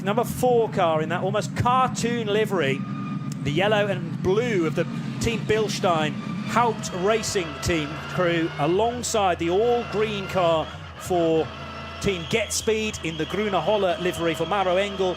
number 4 car in that almost cartoon livery, the yellow and blue of the Team Bilstein Haupt Racing team crew, alongside the all-green car for Team Get Speed in the Grüne Holle livery for Maro Engel,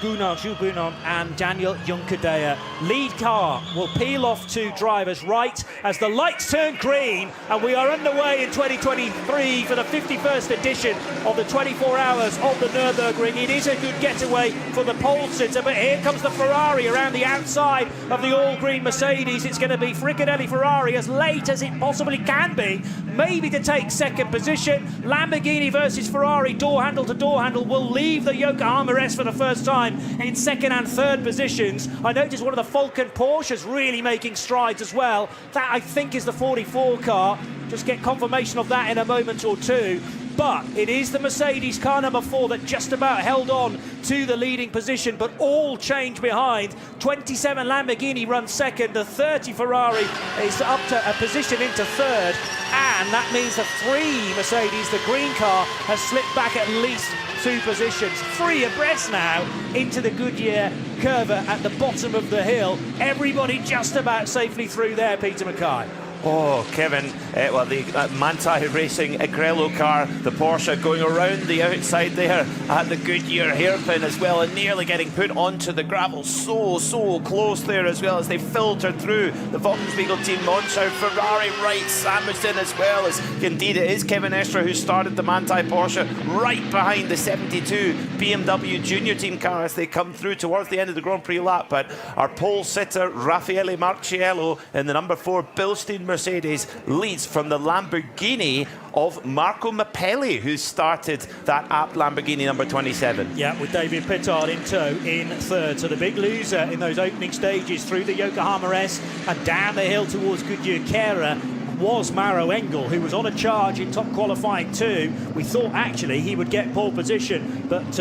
Gunnar Jubunon and Daniel Junkadea. Lead car will peel off to driver's right as the lights turn green, and we are underway in 2023 for the 51st edition of the 24 hours of the Nürburgring. It is a good getaway for the pole sitter, but here comes the Ferrari around the outside of the all-green Mercedes. It's going to be Fricadelli Ferrari as late as it possibly can be, maybe to take second position. Lamborghini versus Ferrari, door handle to door handle, will leave the Yokohama S for the first time in second and third positions. I noticed one of the Falcon Porsches really making strides as well. That, I think, is the 44 car. Just get confirmation of that in a moment or two. But it is the Mercedes car number 4 that just about held on to the leading position, but all change behind. 27 Lamborghini runs second, the 30 Ferrari is up to a position into third, and that means the 3 Mercedes, the green car, has slipped back at least 2 positions. 3 abreast now into the Goodyear curva at the bottom of the hill. Everybody just about safely through there, Peter Mackay. Oh, Kevin, well, the Manti Racing Agrello car, the Porsche going around the outside there at the Goodyear hairpin as well, and nearly getting put onto the gravel. So close there as well as they filtered through the Wolkenspiegel team. Monschau, Ferrari right sandwiched in as well, as indeed it is Kevin Estre who started the Manti Porsche right behind the 72 BMW Junior team car as they come through towards the end of the Grand Prix lap. But our pole sitter, Raffaele Marciello, in the number 4 Bilstein Mercedes, leads from the Lamborghini of Marco Mappelli, who started that apt Lamborghini number 27. Yeah, with David Pittard in tow in third. So the big loser in those opening stages through the Yokohama S and down the hill towards Goodyear Kera was Maro Engel, who was on a charge in top qualifying 2. We thought actually he would get pole position, but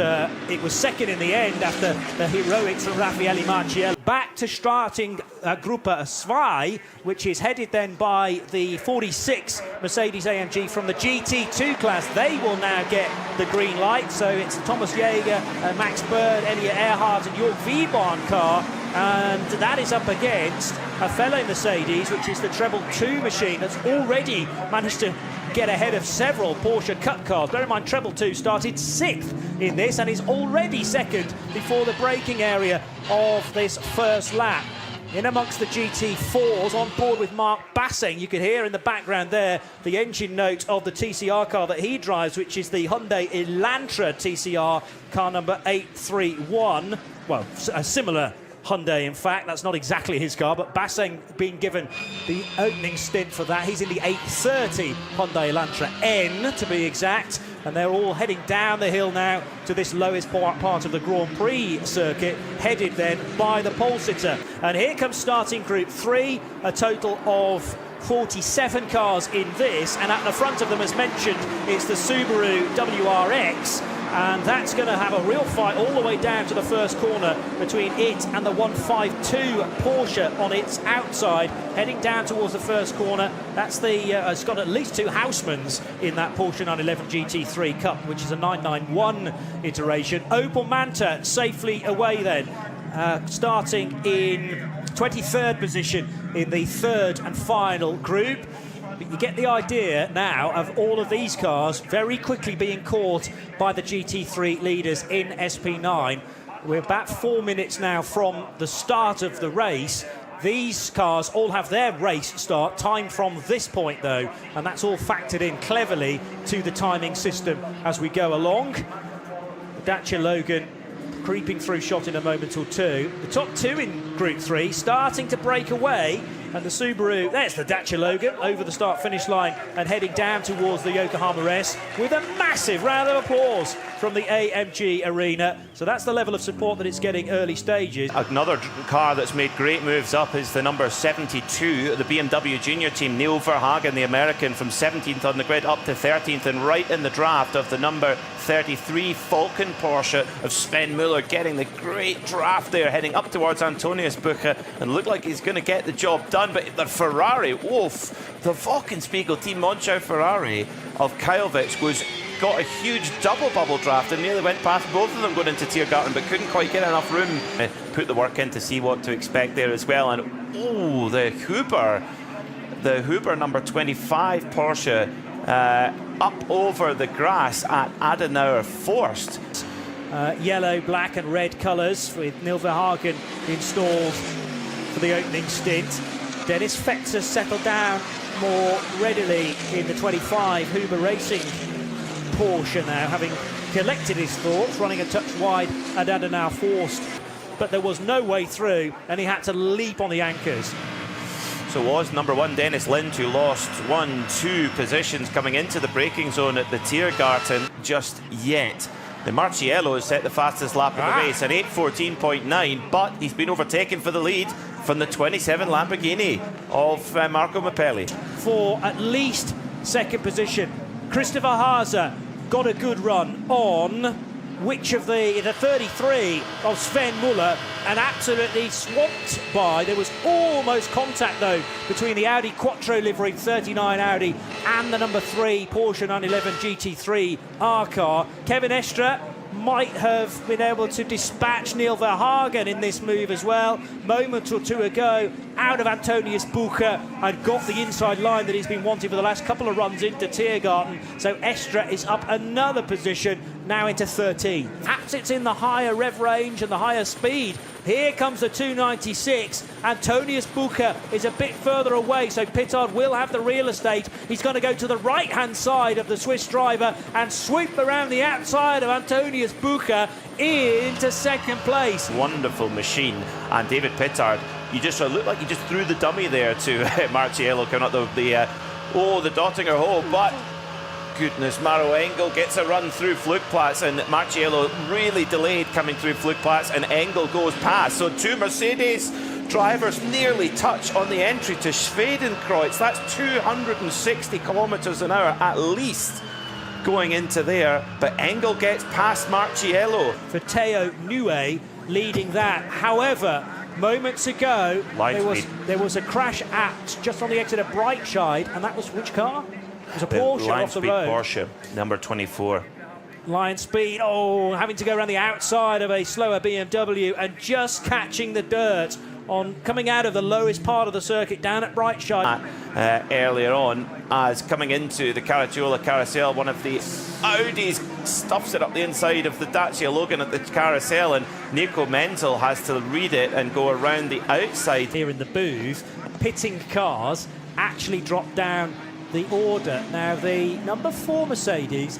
it was second in the end after the heroics from Raffaele Marciello. Back to starting Gruppe 2, which is headed then by the 46 Mercedes-AMG from the GT2 class. They will now get the green light, so it's Thomas Jaeger, Max Bird, Elliot Earhart and Jörg Wiebahn car. And that is up against a fellow Mercedes, which is the Treble 2 machine that's already managed to get ahead of several Porsche Cup cars. Bear in mind, Treble 2 started 6th in this and is already second before the braking area of this first lap. In amongst the GT4s, on board with Mark Bassing, you can hear in the background there the engine note of the TCR car that he drives, which is the Hyundai Elantra TCR, car number 831. Well, a similar Hyundai, in fact. That's not exactly his car, but Basseng being given the opening stint for that. He's in the 830 Hyundai Elantra N, to be exact, and they're all heading down the hill now to this lowest part of the Grand Prix circuit, headed then by the pole sitter. And here comes starting Group 3, a total of 47 cars in this, and at the front of them, as mentioned, it's the Subaru WRX, and that's going to have a real fight all the way down to the first corner between it and the 152 Porsche on its outside, heading down towards the first corner. That's the it's got at least 2 Housemans in that Porsche 911 GT3 Cup, which is a 991 iteration. Opel Manta safely away then, starting in 23rd position in the third and final group. But you get the idea now of all of these cars very quickly being caught by the GT3 leaders in SP9. We're about 4 minutes now from the start of the race. These cars all have their race start time from this point, though, and that's all factored in cleverly to the timing system as we go along. The Dacia Logan creeping through shot in a moment or two. The top 2 in Group 3 starting to break away, and the Subaru, there's the Dacia Logan over the start-finish line and heading down towards the Yokohama S with a massive round of applause from the AMG arena. So that's the level of support that it's getting early stages. Another car that's made great moves up is the number 72, the BMW Junior team. Neil Verhagen, the American, from 17th on the grid up to 13th, and right in the draft of the number 33 Falcon Porsche of Sven Muller, getting the great draft there, heading up towards Antonius Bucher, and looked like he's going to get the job done. But the Ferrari, woof, the Wolkenspiegel team Monschau Ferrari of Kajovich goes got a huge double bubble draft and nearly went past both of them going into Tiergarten, but couldn't quite get enough room. Put the work in to see what to expect there as well. And oh, the Huber number 25 Porsche up over the grass at Adenauer Forst. Yellow, black and red colours with Nürburgring installed for the opening stint. Dennis Fetzer settled down more readily in the 25 Huber Racing Porsche now, having collected his thoughts, running a touch wide at Adenauer Forst. But there was no way through and he had to leap on the anchors. So it was number 1 Dennis Lind who lost 1-2 positions coming into the braking zone at the Tiergarten just yet. The Marciello has set the fastest lap of the race, an 8:14.9, but he's been overtaken for the lead from the 27 Lamborghini of Marco Mappelli. For at least second position, Christopher Haase got a good run on which of the 33 of Sven Muller, and absolutely swamped by. There was almost contact though between the Audi Quattro livery 39 Audi and the number 3 Porsche 911 GT3 R car. Kevin Estre might have been able to dispatch Neil Verhagen in this move as well. Moment or two ago, out of Antonius Bucher and got the inside line that he's been wanting for the last couple of runs into Tiergarten. So Estre is up another position, now into 13. Perhaps it's in the higher rev range and the higher speed. Here comes the 296. Antonius Bucher is a bit further away, so Pittard will have the real estate. He's going to go to the right-hand side of the Swiss driver and sweep around the outside of Antonius Bucher into second place. Wonderful machine. And David Pittard, you just looked like you just threw the dummy there to Marciello coming up the Dottinger hole, but goodness, Maro Engel gets a run through Flugplatz and Marciello really delayed coming through Flugplatz and Engel goes past. So 2 Mercedes drivers nearly touch on the entry to Schwedenkreuz. That's 260 kilometers an hour at least going into there, but Engel gets past Marciello. For Theo Nue leading that. However, moments ago there was a crash at just on the exit of Breitscheid, and that was which car? It was a Porsche off the road. Porsche, number 24. Lion Speed, having to go around the outside of a slower BMW and just catching the dirt on coming out of the lowest part of the circuit down at Breitscheid. Earlier on, as coming into the Caracciola Carousel, one of the Audis stuffs it up the inside of the Dacia Logan at the Carousel, and Nico Menzel has to read it and go around the outside. Here in the booth, pitting cars actually dropped down the order. Now the number 4 Mercedes,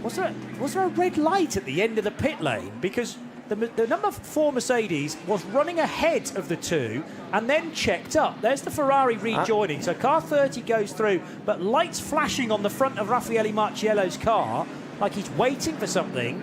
was there a red light at the end of the pit lane? Because the number 4 Mercedes was running ahead of the 2 and then checked up. There's the Ferrari rejoining. So car 30 goes through, but lights flashing on the front of Raffaele Marciello's car like he's waiting for something,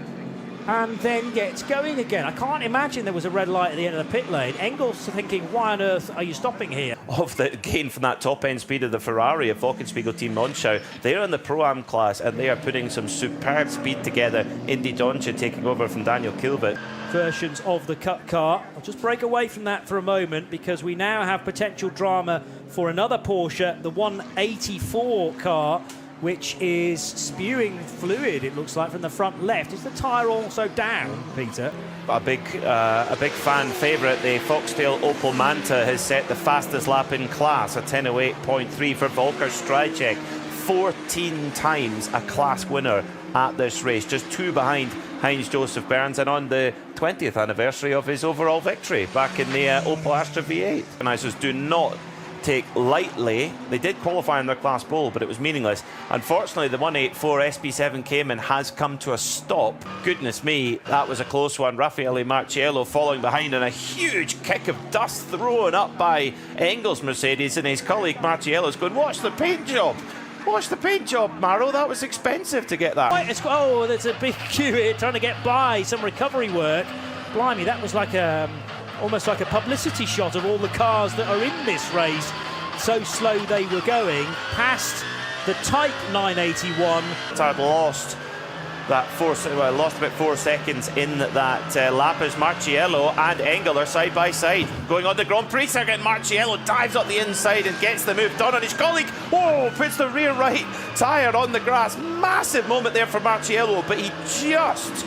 and then gets going again. I can't imagine there was a red light at the end of the pit lane. Engel's thinking, why on earth are you stopping here? Of the gain from that top-end speed of the Ferrari of Wochenspiegel Team Monschau. They're in the Pro-Am class and they are putting some superb speed together. Indy Doncia taking over from Daniel Kilbert. Versions of the Cup car. I'll just break away from that for a moment because we now have potential drama for another Porsche, the 184 car, which is spewing fluid, it looks like, from the front left. Is the tyre also down, Peter? A big fan favourite, the Foxtail Opel Manta, has set the fastest lap in class, a 10:08.3 for Volker Strycek. 14 times a class winner at this race, just 2 behind Heinz Joseph Burns, and on the 20th anniversary of his overall victory back in the Opel Astra V8. Organisers do not take lightly. They did qualify in their class pole, but it was meaningless. Unfortunately, the 184 SP7 Cayman has come to a stop. Goodness me, that was a close one. Raffaele Marciello falling behind, and a huge kick of dust thrown up by Engel's Mercedes, and his colleague Marciello's going, watch the paint job. Watch the paint job, Maro. That was expensive to get that. There's a big queue here trying to get by some recovery work. Blimey, that was like almost like a publicity shot of all the cars that are in this race. So slow they were going past the Type 981. I'd lost lost about 4 seconds in that lap as Marciello and Engel are side by side going on the Grand Prix circuit. Marciello dives up the inside and gets the move done on his colleague. Whoa, puts the rear right tyre on the grass. Massive moment there for Marciello, but he just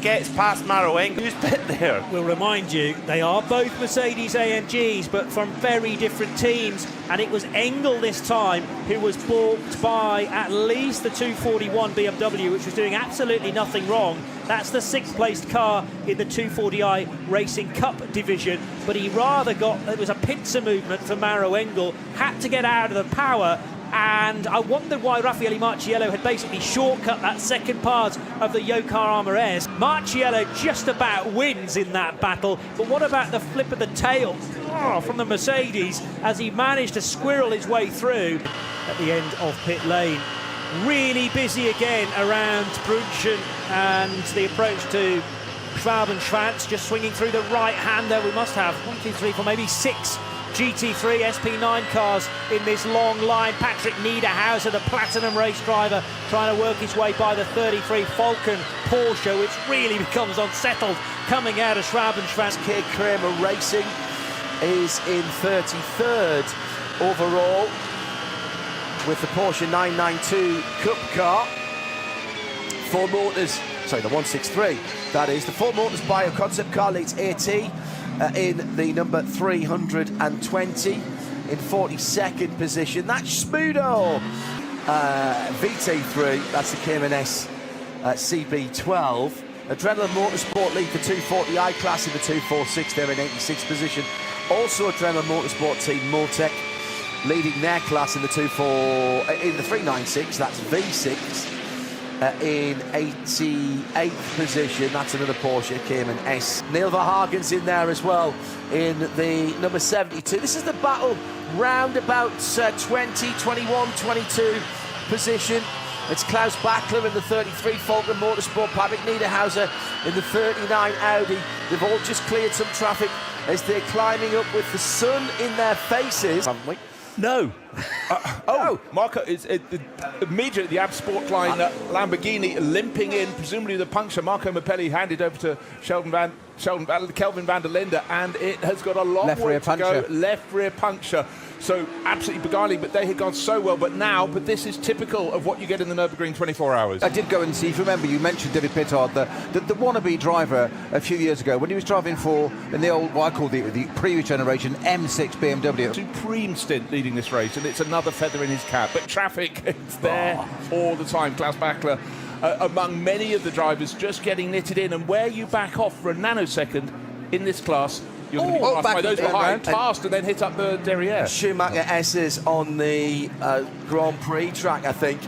gets past Maro Engel. Who's bit there? We'll remind you, they are both Mercedes AMGs, but from very different teams. And it was Engel this time who was balked by at least the 241 BMW, which was doing absolutely nothing wrong. That's the 6th placed car in the 240i Racing Cup division. But he rather it was a pincer movement for Maro Engel, had to get out of the power. And I wondered why Raffaele Marciello had basically shortcut that second part of the Yokohama S. Marciello just about wins in that battle, but what about the flip of the tail from the Mercedes as he managed to squirrel his way through at the end of pit lane. Really busy again around Brunchen and the approach to Schwab-Schwarz, just swinging through the right-hander. We must have 1, 2, 3, 4, maybe 6 GT3 SP9 cars in this long line. Patrick Niederhauser, the platinum race driver, trying to work his way by the 33 Falcon Porsche, which really becomes unsettled coming out of Schwab-Schwarz. Kid Kramer Racing is in 33rd overall with the Porsche 992 Cup car. Ford Motors, sorry, the 163, that is. The Ford Motors Bio concept car leads AT in the number 320 in 42nd position. That's Smudo VT3, that's the Cayman S CB12. Adrenaline Motorsport lead the 240i class in the 246, they're in 86th position. Also Adrenaline Motorsport team Motec leading their class in the 396, that's V6. In 88th position, that's another Porsche Cayman S. Neil Verhagen's in there as well in the number 72. This is the battle round about 20, 21, 22 position. It's Klaus Bachler in the 33 Falcon Motorsport, Patrick Niederhauser in the 39 Audi. They've all just cleared some traffic as they're climbing up with the sun in their faces. Haven't we? No. Marco is immediately the Ab Sport line Lamborghini limping in, presumably the puncture. Marco Mappelli handed over to Kelvin van der Linde, and it has got a long way to go. Left rear puncture. So absolutely beguiling, but they had gone so well. But this is typical of what you get in the Nürburgring 24 hours. I did go and see, if you remember, you mentioned David Pittard, the wannabe driver a few years ago when he was driving for, in the old, what I call the previous generation, M6 BMW. Supreme stint leading this race, and it's another feather in his cap. But traffic, it's there all the time. Klaus Bachler, among many of the drivers, just getting knitted in. And where you back off for a nanosecond in this class, you're going to be passed by those behind, passed and then hit up the derriere. Schumacher S's on the Grand Prix track, I think,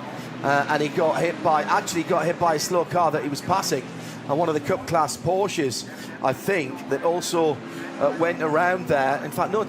and he got hit by a slow car that he was passing, and one of the Cup class Porsches, I think, that also went around there. In fact, no,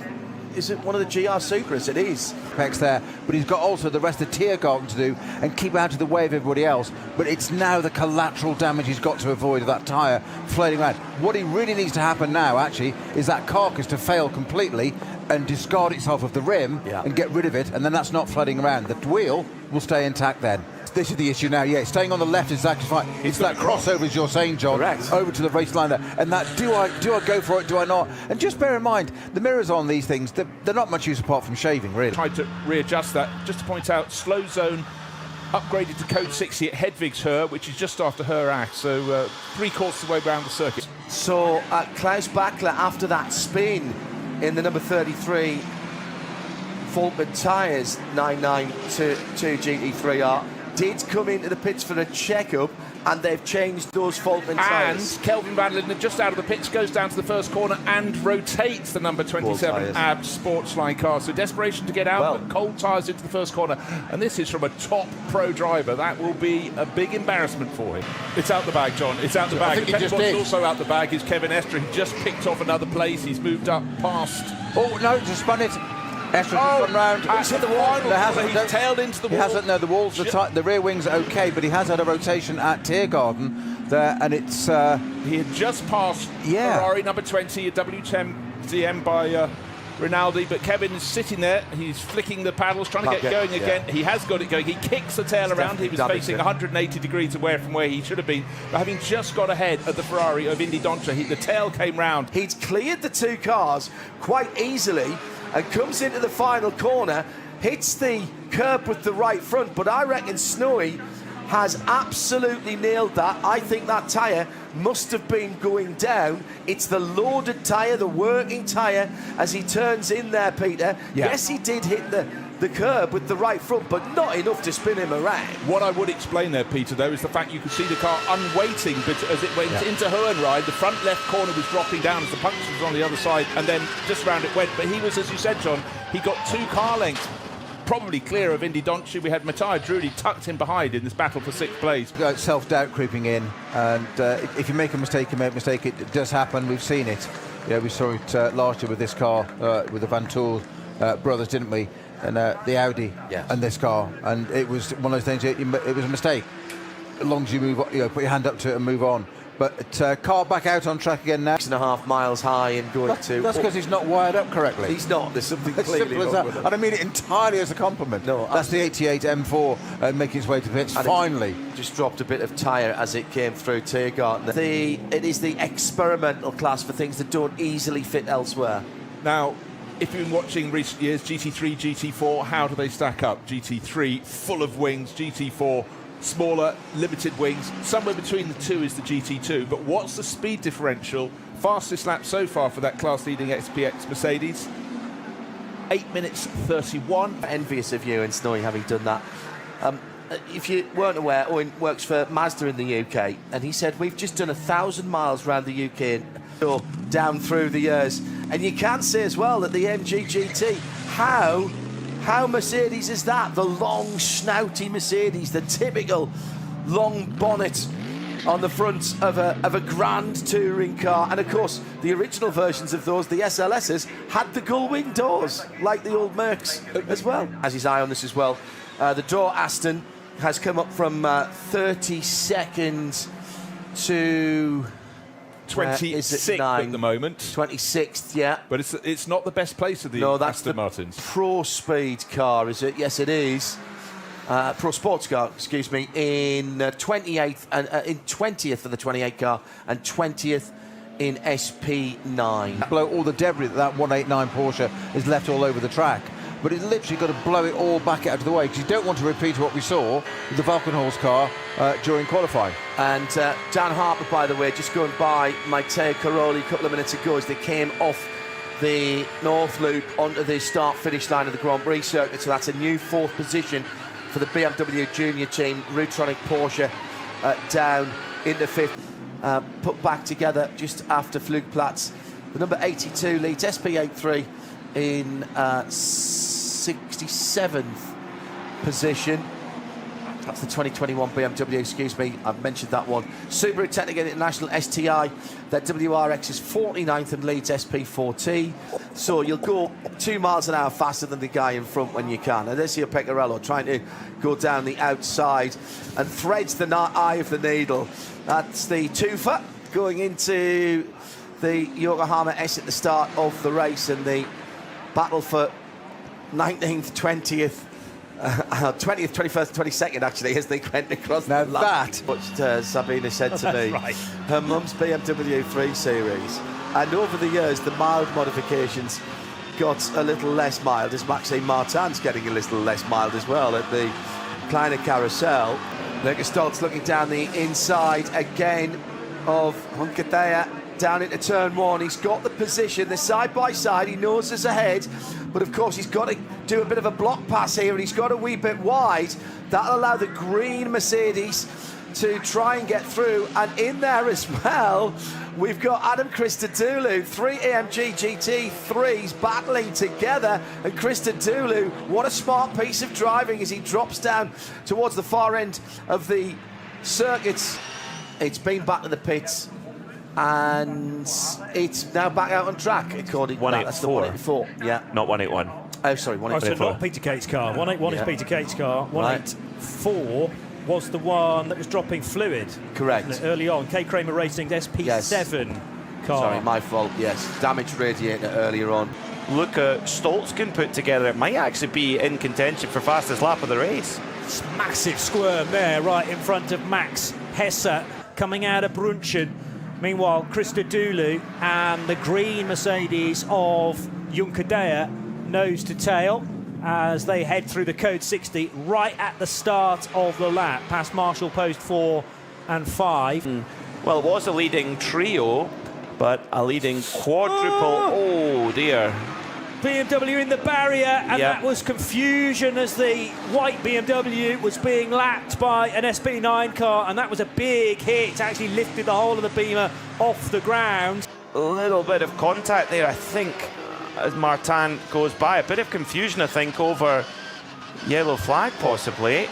is it one of the GR Supras? It is. There, but he's got also the rest of Tiergarten to do and keep out of the way of everybody else. But it's now the collateral damage he's got to avoid of that tyre flailing around. What he really needs to happen now, actually, is that carcass to fail completely and discard itself of the rim and get rid of it, and then that's not flooding around. The wheel will stay intact then. This is the issue now. Yeah, staying on the left is exactly fine. It's that crossover, as you're saying, John, over to the race line there. And that, do I go for it, do I not? And just bear in mind, the mirrors on these things, they're not much use apart from shaving, really. Tried to readjust that. Just to point out, slow zone upgraded to code 60 at Hedvigshöhe, which is just after her act. So 3/4 of the way around the circuit. So Klaus Bachler, after that spin in the number 33 Falcon tyres 992 GT3R, did come into the pits for a checkup, and they've changed those Falcon tyres. And Kelvin van der Linde, just out of the pits, goes down to the first corner and rotates the number 27 AB Sportsline car. So desperation to get out, but cold tyres into the first corner. And this is from a top pro driver. That will be a big embarrassment for him. It's out the bag, John. It's out the bag. I think what's also out the bag is Kevin Estre. He just picked off another place. He's moved up past. Oh, no, just spun it. Estra's gone round. He's hit the wall. He's tailed into the wall. He hasn't. No, the walls, the rear wings are okay, but he has had a rotation at Tiergarten there, and it's. He had just passed Ferrari number 20 at W10 DM by Rinaldi, but Kevin is sitting there. He's flicking the paddles, trying to get going again. He has got it going. He kicks the tail around. He was facing 180 degrees away from where he should have been. But having just got ahead of the Ferrari of Indy Doncia, the tail came round. He's cleared the two cars quite easily and comes into the final corner, hits the curb with the right front, but I reckon Snowy has absolutely nailed that. I think that tyre must have been going down. It's the loaded tyre, the working tyre, as he turns in there, Peter. Yeah. Yes, he did hit the curb with the right front, but not enough to spin him around. What I would explain there, Peter, though, is the fact you could see the car unweighting, but as it went into Hohenride, the front left corner was dropping down as the puncture was on the other side, and then just round it went. But he was, as you said, John, he got 2 car lengths probably clear of Indy Doncia. We had Matthias Drudy tucked in behind in this battle for 6th place. Self-doubt creeping in, and if you make a mistake, you make a mistake. It does happen. We've seen it. Yeah, we saw it last year with this car, with the Van Tool brothers, didn't we? And the Audi and this car, and it was one of those things. It was a mistake. As long as you move, put your hand up to it and move on. But car back out on track again now. 6.5 miles high and going to... That's because he's not wired up correctly. He's not. There's something As clearly simple as wrong that. with him. And I mean it entirely as a compliment. No, that's the 88 M4 making its way to pits. And finally. Just dropped a bit of tyre as it came through Tiergarten. It is the experimental class for things that don't easily fit elsewhere. Now, if you've been watching recent years, GT3, GT4, how do they stack up? GT3, full of wings. GT4, smaller, limited wings. Somewhere between the two is the GT2. But what's the speed differential? Fastest lap so far for that class-leading SPX Mercedes? 8 minutes 31. Envious of you and Snowy having done that. If you weren't aware, Owen works for Mazda in the UK, and he said we've just done 1,000 miles around the UK or down through the years. And you can say as well that the MG GT, how Mercedes is that? The long, snouty Mercedes, the typical long bonnet on the front of a grand touring car. And of course, the original versions of those, the SLSs, had the gull-wing doors, like the old Mercs as well. Has his eye on this as well. The Door Aston has come up from 32nd to 26th at the moment. 26th, yeah. But it's not the best place of the Aston Martins. Pro Speed car, is it? Yes, it is. Pro Sports car, excuse me, in 28th and in 20th for the 28 car and 20th in SP9. Blow all the debris that 189 Porsche is left all over the track. But it's literally got to blow it all back out of the way because you don't want to repeat what we saw with the Valkenhorst car during qualifying. And Dan Harper, by the way, just going by Matteo Caroli a couple of minutes ago as they came off the North Loop onto the start-finish line of the Grand Prix circuit. So that's a new 4th position for the BMW Junior team. Rutronic Porsche down into 5th. Put back together just after Flugplatz. The number 82 leads SP83 in 67th position. That's the 2021 BMW, excuse me, I've mentioned that one. Subaru Technica International STI, their WRX is 49th and leads SP4T. So you'll go 2 miles an hour faster than the guy in front when you can. And there's your Pecorello trying to go down the outside and threads the eye of the needle. That's the Tufa going into the Yokohama S at the start of the race, and the battle for 19th, 20th, 20th, 21st, 22nd, actually, as they went across now the line. that, what Sabina said to me, right. Her mum's BMW 3 Series, and over the years, the mild modifications got a little less mild, as Maxime Martin's getting a little less mild as well at the Kleiner Carousel. Lucas Stoltz looking down the inside again of Hunkathea. Down into turn 1, he's got the position, they're side by side, he knows there's ahead, but of course he's got to do a bit of a block pass here, and he's got a wee bit wide. That'll allow the green Mercedes to try and get through, and in there as well, we've got Adam Christodoulou, 3 AMG GT3s battling together, and Christodoulou, what a smart piece of driving as he drops down towards the far end of the circuits. It's been back to the pits, and it's now back out on track, according to 184. Yeah. Not 181. Oh, sorry, So 184. not Peter Cate's car. 181 is Peter Cate's car. 184 was the one that was dropping fluid. Correct. Wasn't it, early on. K Kramer Racing's SP7 car. Sorry, my fault, yes. Damaged radiator earlier on. Luca Stoltz can put together, it might actually be in contention for fastest lap of the race. It's massive squirm there, right in front of Max Hesse coming out of Brunchen. Meanwhile, Christodoulou and the green Mercedes of Juncadea nose to tail as they head through the Code 60 right at the start of the lap, past Marshall Post 4 and 5. Well, it was a leading trio, but a leading quadruple. Oh dear. BMW in the barrier, and Yeah. that was confusion as the white BMW was being lapped by an SP9 car, and that was a big hit, actually lifted the whole of the Beamer off the ground. A little bit of contact there, I think, as Martin goes by. A bit of confusion, I think, over yellow flag possibly.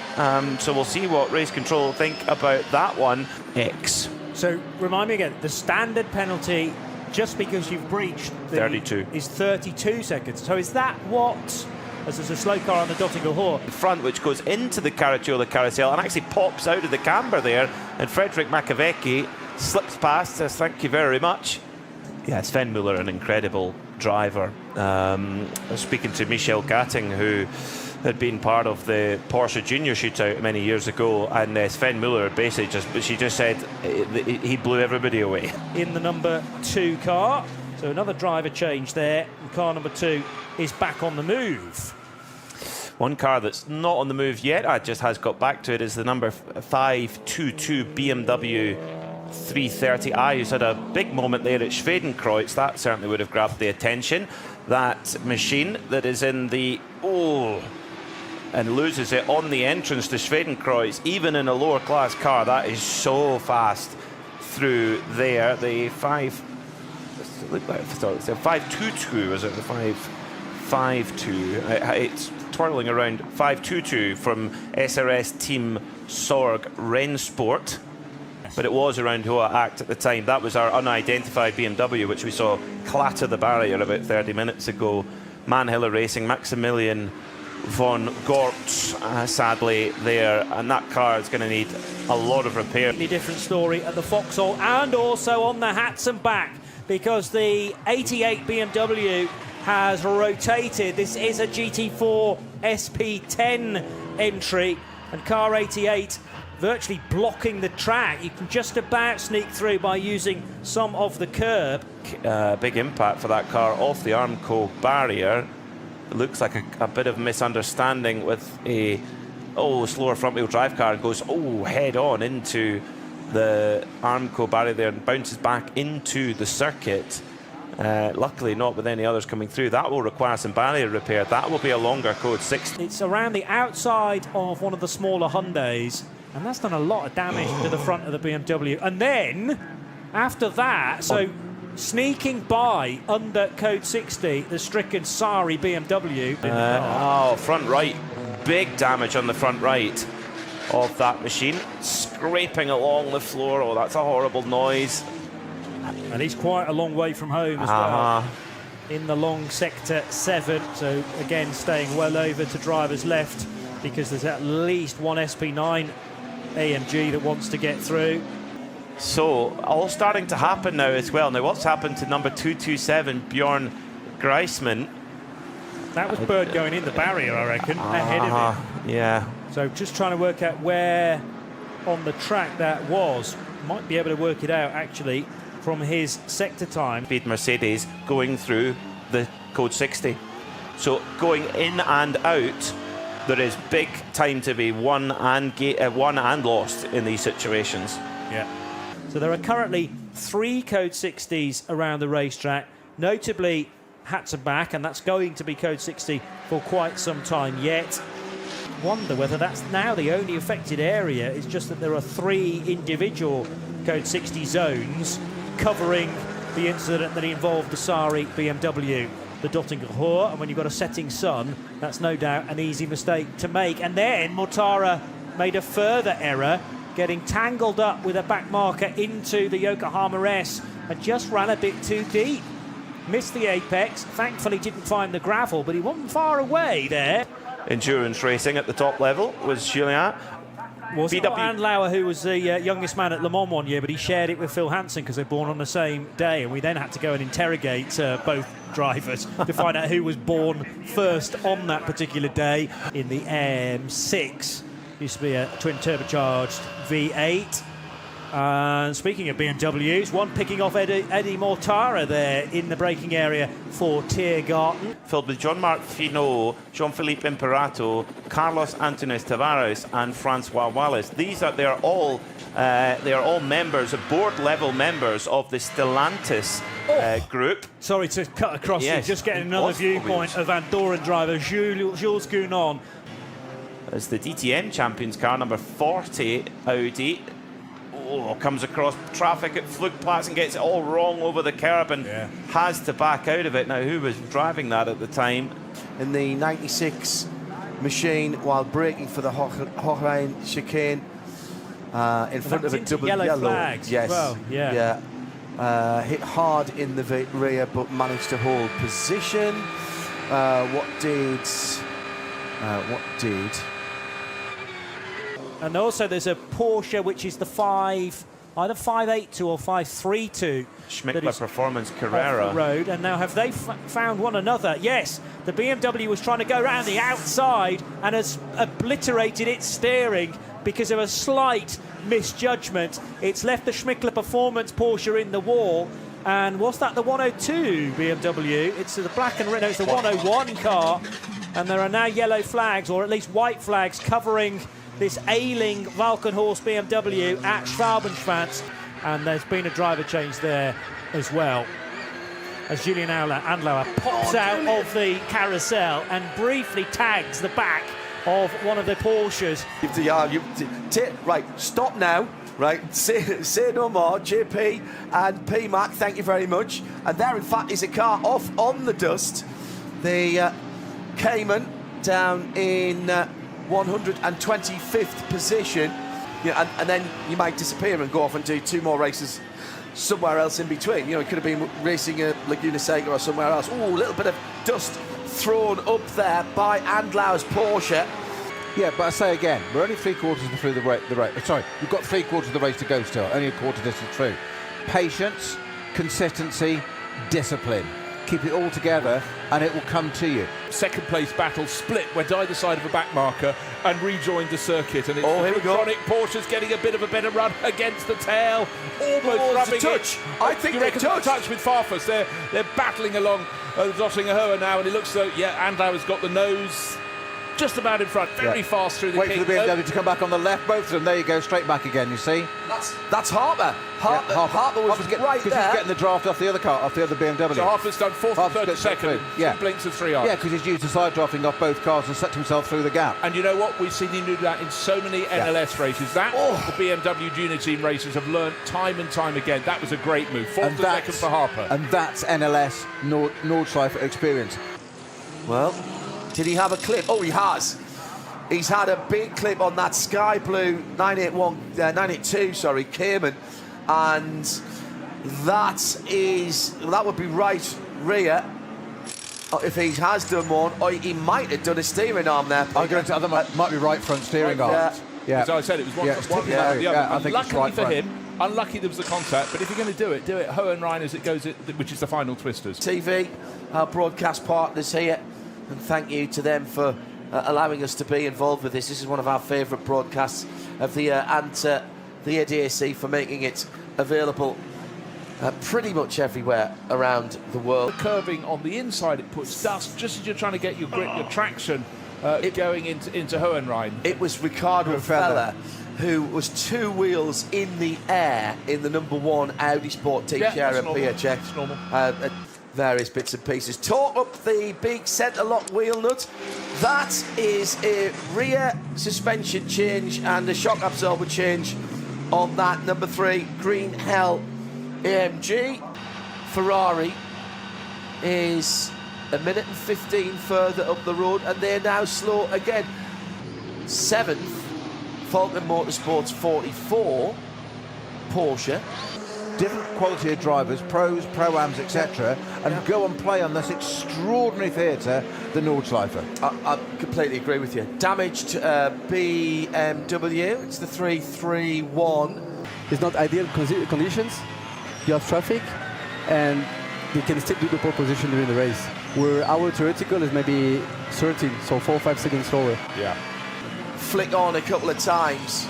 So we'll see what race control think about that one. X. So remind me again, the standard penalty, just because you've breached 32. is 32 seconds. So is that what, as there's a slow car on the Dottinger Hoare, Front, which goes into the Caracciola carousel and actually pops out of the camber there, and Frederick Makowiecki slips past us. Thank you very much. Yeah, Sven Muller, an incredible driver. I was speaking to Michelle Gatting, who had been part of the Porsche Junior shootout many years ago, and Sven Muller basically she just said he blew everybody away. in the number 2 car. So another driver change there. And car number 2 is back on the move. One car that's not on the move yet, just has got back to it, is the number 522 BMW 330i, who's had a big moment there at Schwedenkreuz. That certainly would have grabbed the attention. That machine that is in the and loses it on the entrance to Schwedenkreuz, even in a lower class car. That is so fast through there. The 522, was it the 552? It's twirling around. 522 from SRS Team Sorg Rennsport. But it was around Hoa Act at the time. That was our unidentified BMW, which we saw clatter the barrier about 30 minutes ago. Manhiller Racing, Maximilian von Gortz, sadly, there. And that car is going to need a lot of repair. Different story at the Vauxhall and also on the hats and back, because the 88 BMW has rotated. This is a GT4 SP10 entry, and car 88 virtually blocking the track. You can just about sneak through by using some of the curb. Big impact for that car off the Armco barrier. It looks like a bit of misunderstanding with a slower front wheel drive car, and goes head on into the Armco barrier there and bounces back into the circuit. Luckily not with any others coming through. That will require some barrier repair. That will be a longer Code 60. It's around the outside of one of the smaller Hyundais, and that's done a lot of damage to the front of the BMW. And then after that, so sneaking by under Code 60, the stricken Sari BMW. Front right, big damage on the front right of that machine, scraping along the floor. Oh, that's a horrible noise. And he's quite a long way from home as well, in the long sector 7. So again, staying well over to driver's left, because there's at least one SP9 AMG that wants to get through. So all starting to happen now as well. Now what's happened to number 227, Bjorn Greisman? That was Bird going in the barrier, I reckon, ahead of him. Yeah. So just trying to work out where on the track that was. Might be able to work it out actually from his sector time. Speed Mercedes going through the Code 60. So going in and out, there is big time to be won and lost in these situations. Yeah. So there are currently 3 Code 60s around the racetrack, notably Hatzenbach, and that's going to be Code 60 for quite some time yet. Wonder whether that's now the only affected area. It's just that there are 3 individual Code 60 zones covering the incident that involved the Sari BMW, the Dottinger Hoare, and when you've got a setting sun, that's no doubt an easy mistake to make. And then Mortara made a further error, getting tangled up with a back marker into the Yokohama S, and just ran a bit too deep. Missed the apex, thankfully didn't find the gravel, but he wasn't far away there. Endurance racing at the top level was Julien. Was it not VW. Andlauer who was the youngest man at Le Mans one year, but he shared it with Phil Hansen because they're born on the same day, and we then had to go and interrogate both drivers to find out who was born first on that particular day. In the M6, used to be a twin turbocharged V8. And speaking of BMWs, one picking off Eddie Mortara there in the braking area for Tiergarten. Filled with Jean-Marc Finot, Jean-Philippe Imperato, Carlos Antunes Tavares, and Francois Wallace. They are all members, board-level members of the Stellantis group. Sorry to cut across you, just getting another viewpoint of Andorran driver Jules Gounon. As the DTM champions car, number 40 Audi. Comes across traffic at Flugplatz and gets it all wrong over the curb and has to back out of it. Now, who was driving that at the time? In the 96 machine, while braking for the Hochrein chicane, in front of a double yellow flags. Yes, well, hit hard in the rear, but managed to hold position. What did? And also there's a Porsche which is the either 582 or 532. Schmickler Performance Carrera. Off the road, and now have they found one another? Yes, the BMW was trying to go around the outside and has obliterated its steering because of a slight misjudgment. It's left the Schmickler Performance Porsche in the wall. And was that the 102 BMW? It's the black and red, no, it's the 101 car. And there are now yellow flags, or at least white flags, covering this ailing Valkenhorst BMW at Schwalbenschwanz, and there's been a driver change there as well, as Julian Andlauer pops out of the carousel and briefly tags the back of one of the Porsches. Right, stop now. Right, say no more. JP and PMAC, thank you very much. And there, in fact, is a car off on the dust. The Cayman down in 125th position, and then you might disappear and go off and do two more races somewhere else in between. It could have been racing at Laguna Seca or somewhere else. Oh, a little bit of dust thrown up there by Andlauer's Porsche. Yeah, but I say again, we're only 3/4 through the race. Sorry, we've got 3/4 of the race to go still, only a quarter distance through. Patience, consistency, discipline. Keep it all together and it will come to you. Second place battle split, went either side of a back marker and rejoined the circuit. And it's here we go. Porsche's getting a bit of a better run against the tail, almost rubbing touch. it. I think they touch with Farfus. They're battling along Zottinger now, and it looks though, Andlauer's got the nose just about in front, very fast through the Wait for the BMW to come back on the left, both of them. There you go, straight back again, you see? That's Harper. Harper was right there. Because he's getting the draft off the other car, off the other BMW. So Harper's done fourth and third second, two blinks and 3 hours. Yeah, because he's used to side drafting off both cars and set himself through the gap. And you know what? We've seen him do that in so many NLS races. The BMW Junior Team racers have learned time and time again. That was a great move. Fourth and second for Harper. And that's NLS Nordschleife experience. Well, did he have a clip? Oh, he has. He's had a big clip on that sky blue 982 Cayman, and that would be right rear if he has done one, or he might have done a steering arm there. That might be right front steering arm. Yeah. As I said, it was one the other. I think it's right for front. him, unlucky there was the contact, but if you're going to do it Hohenrhein as it goes, which is the final Twisters. TV, our broadcast partners here, and thank you to them for allowing us to be involved with this. This is one of our favourite broadcasts of the year, and the ADAC for making it available pretty much everywhere around the world. The curving on the inside, it puts dust just as you're trying to get your grip, your traction going into Hohenrhein. It was Ricardo Feller who was two wheels in the air in the #1 Audi Sport Team share at PHX. That's normal. Various bits and pieces. Torque up the big centre lock wheel nut. That is a rear suspension change and a shock absorber change on that #3 Green Hell AMG. Ferrari is a minute and 15 further up the road, and they're now slow again. 7th, Falcon Motorsports 44, Porsche. different quality of drivers, pros, pro-ams, etc., and go and play on this extraordinary theatre, the Nordschleife. I completely agree with you. Damaged BMW. It's the 331. It's not ideal conditions. You have traffic, and they can still do the pole position during the race. Where our theoretical is maybe 13, so 4 or 5 seconds slower. Yeah. Flick on a couple of times.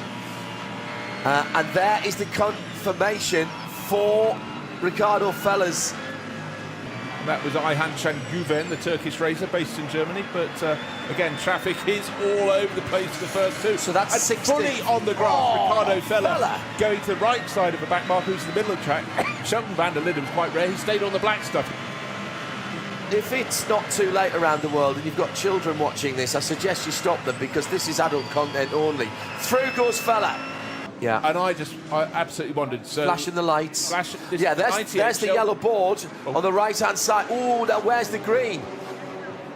And there is the confirmation for Ricardo Fellas. That was Ayhan Şengüven, the Turkish racer based in Germany. But again, traffic is all over the place for the first two. So that's and 60. fully on the grass. Ricardo Fella going to the right side of the back marker, who's in the middle of the track. Sheldon van der Linden's quite rare. He stayed on the black stuff. If it's not too late around the world and you've got children watching this, I suggest you stop them, because this is adult content only. Through goes Fella. Yeah. And I absolutely wondered. So Flashing the lights. this Yeah, there's 98 the Sheldon. yellow board on the right-hand side. Oh, now where's the green?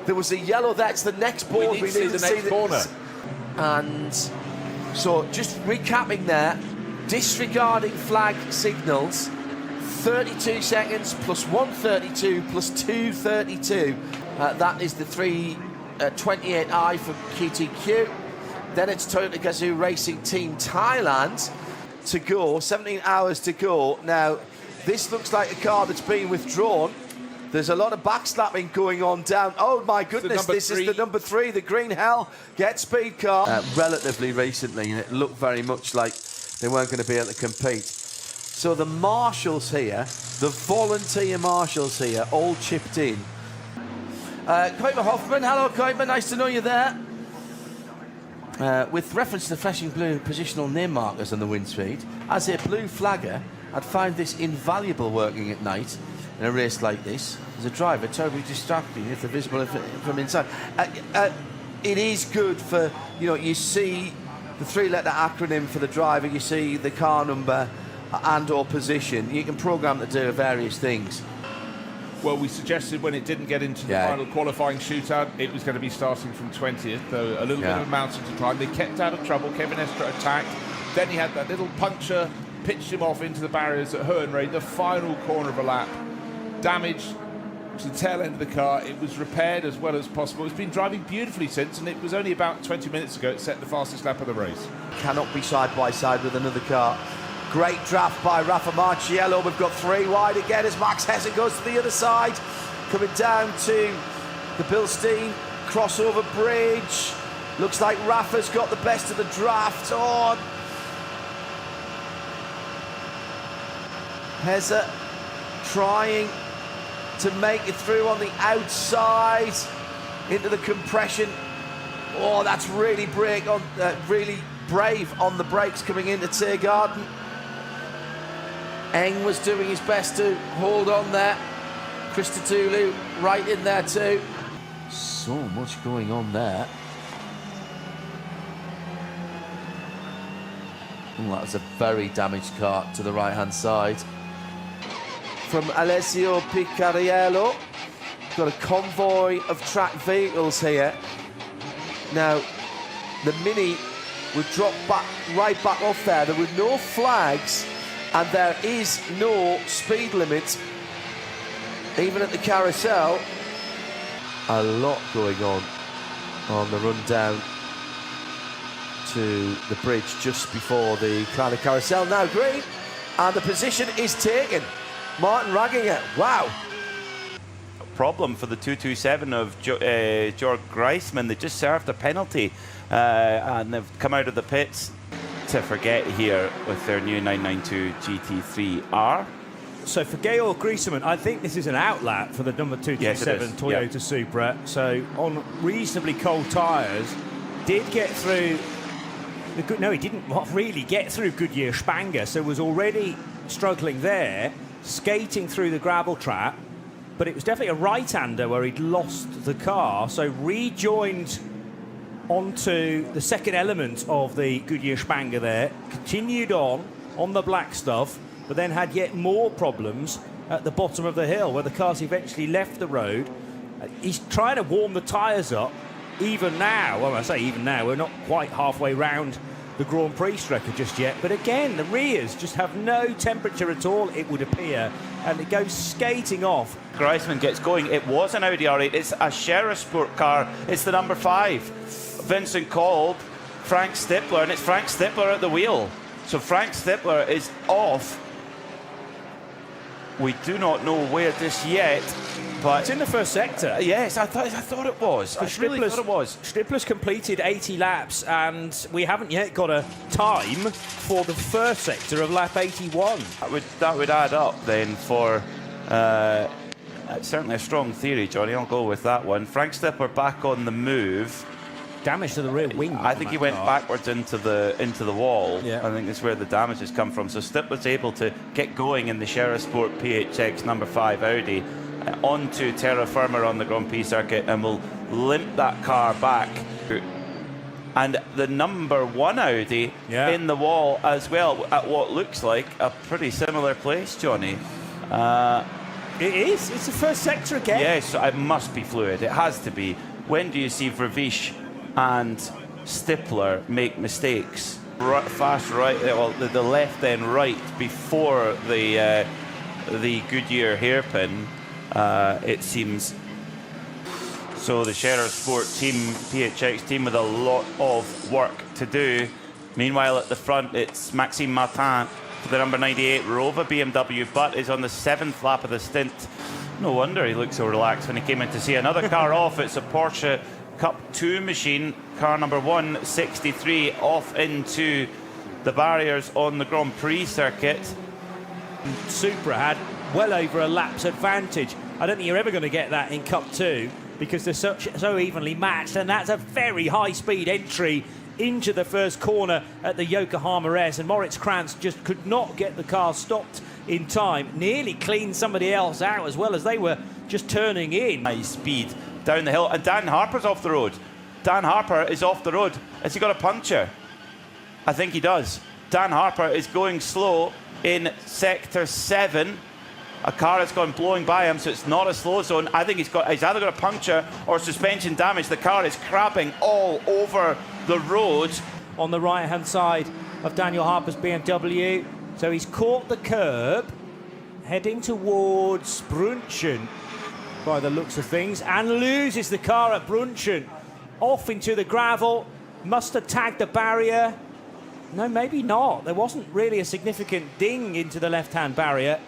There was a yellow, that's the next board. We need to see the next corner. And so just recapping there, disregarding flag signals, 32 seconds plus 132 plus 232. That is the 328i for QTQ. Then it's Toyota Gazoo Racing Team Thailand to go, 17 hours to go. Now, this looks like a car that's been withdrawn. There's a lot of backslapping going on down. Oh my goodness, this is the number 3, the Green Hell Get Speed car. Relatively recently, and it looked very much like they weren't going to be able to compete. So the marshals here, the volunteer marshals here, all chipped in. Kuiper Hoffman, hello Kuiper, nice to know you there. With reference to the flashing blue positional name markers on the wind speed, as a blue flagger, I'd find this invaluable working at night in a race like this. As a driver, terribly distracting if they're visible from inside. It is good for, you see the 3-letter acronym for the driver, you see the car number and or position. You can program to do various things. Well, we suggested when it didn't get into the final qualifying shootout, it was going to be starting from 20th, though a little bit of a mountain to climb. They kept out of trouble. Kevin Estre attacked. Then he had that little puncture, pitched him off into the barriers at Hohenray, the final corner of a lap. Damage to the tail end of the car. It was repaired as well as possible. It's been driving beautifully since, and it was only about 20 minutes ago it set the fastest lap of the race. Cannot be side by side with another car. Great draft by Rafa Marciello. We've got 3 wide again as Max Hesse goes to the other side. Coming down to the Bilstein crossover bridge. Looks like Rafa's got the best of the draft on. Hesse trying to make it through on the outside into the compression. Oh, that's really really brave on the brakes coming into Tiergarten. Eng was doing his best to hold on there. Christodoulou right in there too. So much going on there. Oh, that was a very damaged car to the right-hand side. From Alessio Picariello. Got a convoy of track vehicles here. Now, the Mini would drop right back off there. There were no flags, and there is no speed limit, even at the carousel. A lot going on the run down to the bridge just before the kind of carousel. Now green, and the position is taken. Martin Ragginger, wow. Problem for the 227 of Georg Greisman. They just served a penalty and they've come out of the pits to forget here with their new 992 GT3R. So for Georg Greisman, I think this is an outlap for the number 227 Toyota Supra. So on reasonably cold tyres, did get through no, he didn't really get through Goodyear Spanger, so was already struggling there, skating through the gravel trap. But it was definitely a right-hander where he'd lost the car, so rejoined onto the second element of the Goodyear Spanger there, continued on the black stuff, but then had yet more problems at the bottom of the hill where the cars eventually left the road. He's trying to warm the tyres up even now. Well, I say even now, we're not quite halfway round the Grand Prix record just yet. But again, the rears just have no temperature at all, it would appear, and it goes skating off. Griezmann gets going. It was an Audi R8. It's a Scherer Sport car. It's the number 5. Vincent Kolb, Frank Stippler, and it's Frank Stippler at the wheel. So Frank Stippler is off. We do not know where this yet, but It's in the first sector. yes, I thought it was. I really thought it was. Stippler's completed 80 laps, and we haven't yet got a time for the first sector of lap 81. That would add up then for certainly a strong theory, Johnny. I'll go with that one. Frank Stippler back on the move. Damage to the rear wing. I think he went backwards into the wall. Yeah. I think that's where the damage has come from. So Stippler's able to get going in the Scherer Sport PHX number 5 Audi onto terra firma on the Grand Prix circuit, and will limp that car back. And the number 1 Audi in the wall as well, at what looks like a pretty similar place, Johnny. It is. It's the first sector again. Yes, it must be fluid. It has to be. When do you see Vervish and Stippler make mistakes? Fast right, well, the left then right before the Goodyear hairpin, it seems. So the Scherer Sport team, PHX team, with a lot of work to do. Meanwhile, at the front, it's Maxime Martin for the number 98 Rova BMW, but is on the 7th lap of the stint. No wonder he looked so relaxed when he came in to see another car off. It's a Porsche Cup 2 machine, car number 163, off into the barriers on the Grand Prix circuit. Supra had well over a lap's advantage. I don't think you're ever going to get that in Cup 2 because they're so evenly matched, and that's a very high-speed entry into the first corner at the Yokohama S, and Moritz Krantz just could not get the car stopped in time. Nearly cleaned somebody else out as well as they were just turning in. High speed down the hill, and Dan Harper's off the road. Dan Harper is off the road. Has he got a puncture? I think he does. Dan Harper is going slow in sector 7. A car has gone blowing by him, so it's not a slow zone. I think he's either got a puncture or suspension damage. The car is crabbing all over the road. On the right-hand side of Daniel Harper's BMW. So he's caught the curb, heading towards Brunchen by the looks of things, and loses the car at Brunchen. Off into the gravel, must have tagged the barrier. No, maybe not. There wasn't really a significant ding into the left-hand barrier.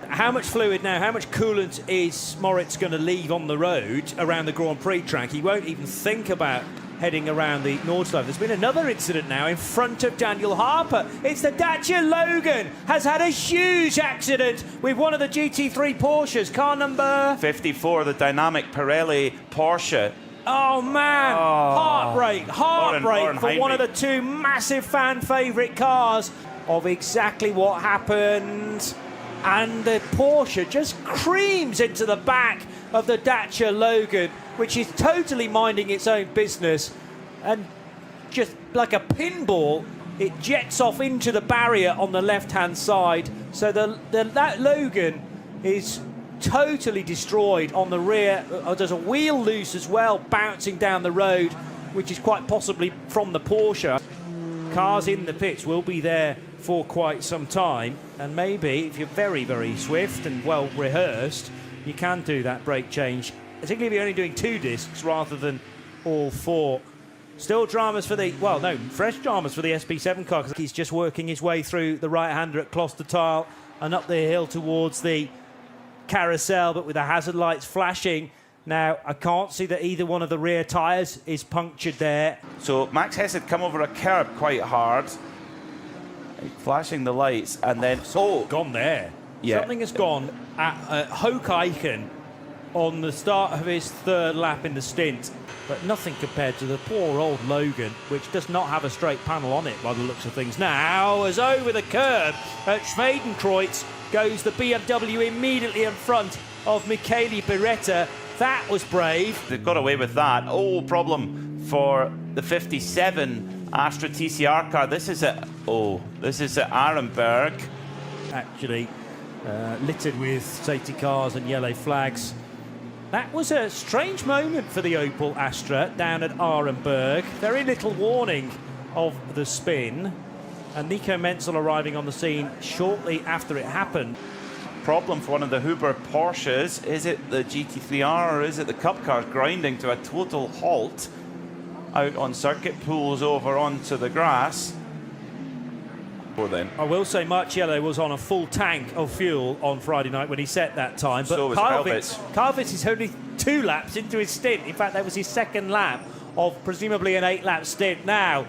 How much fluid now, how much coolant is Moritz going to leave on the road around the Grand Prix track? He won't even think about heading around the Nordschleife. There's been another incident now in front of Daniel Harper. It's the Dacia Logan has had a huge accident with one of the GT3 Porsches, car number 54, the dynamic Pirelli Porsche. Oh man, heartbreak Oren for one of the two massive fan favourite cars of exactly what happened. And the Porsche just creams into the back of the Dacia Logan, which is totally minding its own business. And just like a pinball, it jets off into the barrier on the left-hand side. So that Logan is totally destroyed on the rear. There's a wheel loose as well, bouncing down the road, which is quite possibly from the Porsche. Cars in the pits will be there for quite some time, and maybe if you're very, very swift and well rehearsed, you can do that brake change, particularly if you're only doing 2 discs rather than all 4. Still dramas for fresh dramas for the SP7 car, because he's just working his way through the right-hander at Klostertal and up the hill towards the carousel, but with the hazard lights flashing. Now, I can't see that either one of the rear tyres is punctured there. So Max Hess had come over a curb quite hard, flashing the lights, and then gone there. Yeah. Something has gone at Hoek-Eichen on the start of his 3rd lap in the stint, but nothing compared to the poor old Logan, which does not have a straight panel on it by the looks of things. Now, as over the curb at Schwedenkreuz goes the BMW immediately in front of Michele Beretta. That was brave. They've got away with that. Problem for the 57 Astra TCR car. This is at Arenberg. Actually, littered with safety cars and yellow flags. That was a strange moment for the Opel Astra down at Arenberg. Very little warning of the spin, and Nico Menzel arriving on the scene shortly after it happened. Problem for one of the Huber Porsches. Is it the GT3R or is it the Cup car grinding to a total halt out on circuit, pulls over onto the grass? Then I will say Marciello was on a full tank of fuel on Friday night when he set that time, but So was Karlvitz is only 2 laps into his stint. In fact, that was his second lap of presumably an 8-lap stint. Now,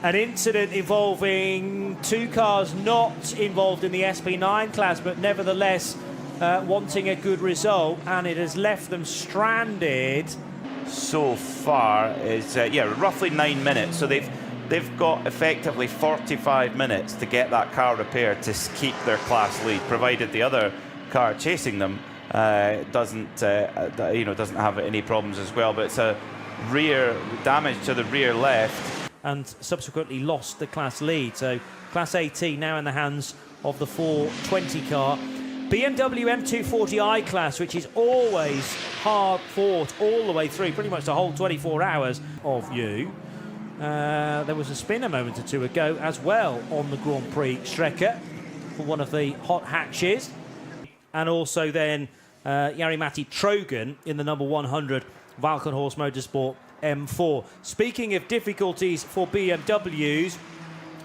an incident involving 2 cars not involved in the SP9 class, but nevertheless wanting a good result, and it has left them stranded. So far is roughly 9 minutes. So they've got effectively 45 minutes to get that car repaired to keep their class lead, provided the other car chasing them doesn't have any problems as well. But it's a rear damage to the rear left, and subsequently lost the class lead. So Class AT now in the hands of the 420 car. BMW M240i class, which is always hard fought all the way through, pretty much the whole 24 hours of you. There was a spin a moment or two ago as well on the Grand Prix Strecke for one of the hot hatches. And also then Jari-Matti Trojan in the number 100 Valkenhorst Motorsport M4. Speaking of difficulties for BMWs,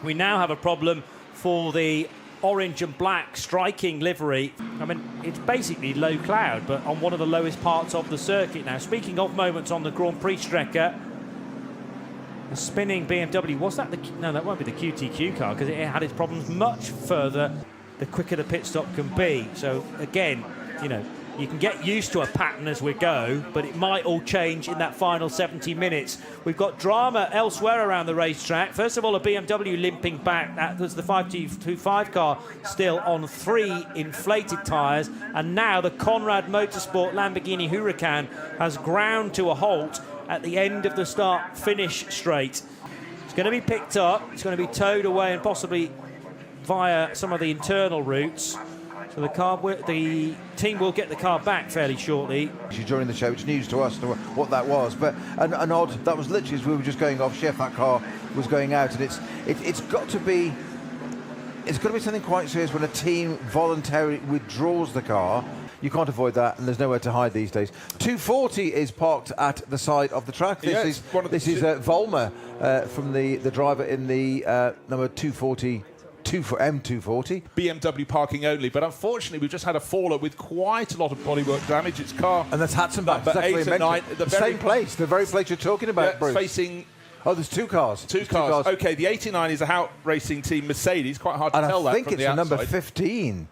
we now have a problem for the orange and black striking livery. I mean, it's basically low cloud, but on one of the lowest parts of the circuit now. Speaking of moments on the Grand Prix Strecke, the spinning BMW, was that the... No, that won't be the QTQ car, because it had its problems much further the quicker the pit stop can be. So, again, you know, you can get used to a pattern as we go, but it might all change in that final 70 minutes. We've got drama elsewhere around the racetrack. First of all, a BMW limping back. That was the 525 car still on 3 inflated tyres. And now the Conrad Motorsport Lamborghini Huracan has ground to a halt at the end of the start-finish straight. It's going to be picked up. It's going to be towed away and possibly via some of the internal routes. So the team will get the car back fairly shortly. During the show, it's news to us what that was, but an odd. That was literally as we were just going off shift. That car was going out, and it's got to be something quite serious when a team voluntarily withdraws the car. You can't avoid that, and there's nowhere to hide these days. 240 is parked at the side of the track. This is Volmer from the driver in the number 240. For M240. BMW parking only, but unfortunately we've just had a faller with quite a lot of bodywork damage. Its car... And that's Hatzenbach. But 8 and 9... The same place, the very place you're talking about, Bruce. Facing... Oh, there's 2 cars. Two cars. Okay, the 89 is a Hout Racing Team Mercedes. Quite hard to tell that from the outside. I think it's a number 15.